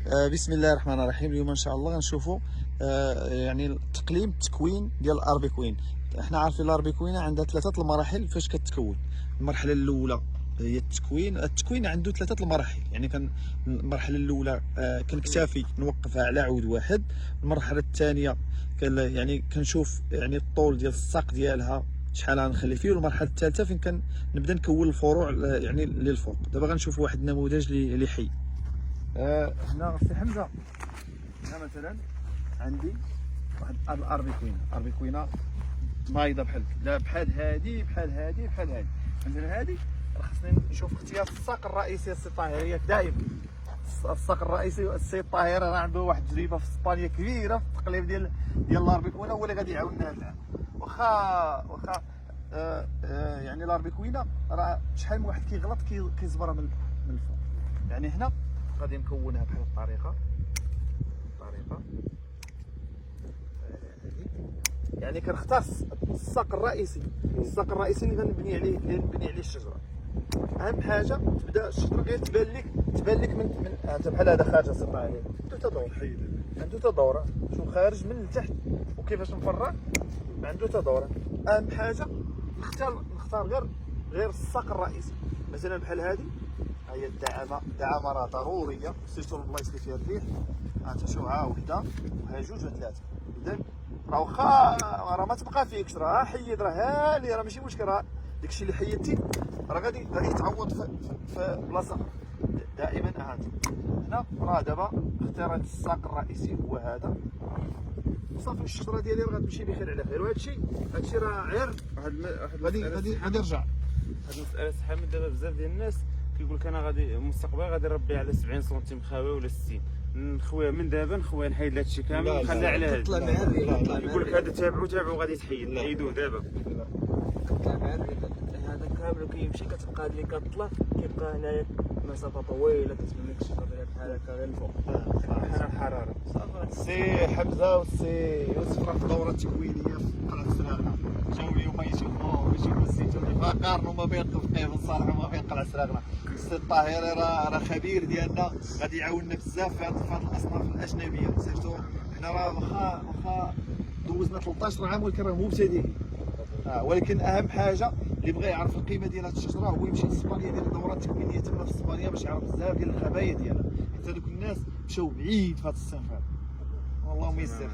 بسم الله الرحمن الرحيم. اليوم ان شاء الله غنشوفوا يعني التكوين ديال الاربيكوين. احنا عارفين الاربيكوين عندها ثلاثه المراحل فاش كتكون. المرحله الاولى هي التكوين عنده ثلاثه المراحل، يعني كان المرحله الاولى كنكتفي نوقفها على عود واحد. المرحله الثانيه يعني كنشوف يعني الطول ديال الساق ديالها شحال غنخلي فيه. والمرحله الثالثه فين كنبدا نكون الفروع يعني للفوق. دابا غنشوفوا واحد النموذج اللي حي. هنا سي حمزه، هنا مثلا عندي واحد الاربيكوينه نايضه بحال هادي بحال هادي بحال هادي. مثلا هادي خصني نشوف اختيار الساق الرئيسي السي طاهر دائما. الساق الرئيسي السي طاهر راه عنده واحد التجربه في اسبانيا كبيره في التقليب ديال الاربيكوينه، هو اللي غادي يعاوننا الان. واخا يعني الاربيكوينه راه شحال من واحد كيغلط كيزبرها من الفوق. يعني هنا غادي نكونها بهذه الطريقه يعني كنختار الساق الرئيسي اللي غنبني عليه الشجره. اهم حاجه تبدا الشجره غير تبان لك من بحال هذا خارج السطح عليه عنده تدور، عنده تدور شوف خارج من التحت وكيفاش مفرغ عنده تدور. اهم حاجه نختار غير الساق الرئيسي. مثلا بحال هذه هي الدعامه راه ضروريه، سيرتو البلايص اللي فيها الريح. شوف ها وحده وها جوج وثلاثه. اذا راه واخا راه ما تبقى فيكش، راه حيد، راه هاني، راه ماشي مشكل، راه داكشي اللي حيدتي راه غادي يتعوض في بلاصه دائما. هنا راه دابا اختاريت الساق الرئيسي هو هذا صافي. الشجره ديالي راه غتمشي بخير على خير. وهادشي راه غير غادي يرجع. هاد المسألة حامد. دابا بزاف ديال الناس كيقول لك انا غادي مستقبلا غادي نربي على 70 سنتيم خاوي ولا 60. نخويها من دابا، نخويها نحيد هذا الشيء كامل ونخليها على هذا. يقول لك هذا تابعو غادي تحيد، حيدوه دابا. هذا كامل كيمشي كتبقى هذه اللي كطلع كيبقى هنايا مسافه طويله كتبان لك الشجره بحال هكا غير الفوق بحال الحراره. السي حمزه والسي يوسف راه في دوره تكوينيه في قلعه سراغنا. جاو اليوم يشوفوا الزيتون، فقارنوا ما بين قفقيف الصالح وما بين قلعه سراغنا. السي الطاهري راه خبير ديالنا، غادي يعاوننا بزاف في هذه الاصناف الاجنبيه. سيرتو حنا راه واخا دوزنا 13 عام ولكن راه مبتدئين. ولكن اهم حاجه اللي بغى يعرف القيمه ديال هذه الشجره هو يمشي لاسبانيا، يدير دورات تكوينيه تما في اسبانيا باش يعرف بزاف ديال الخبايا ديالها، حيت هذوك الناس مشاو بعيد في هذا الصنف هذا. والله ميسر.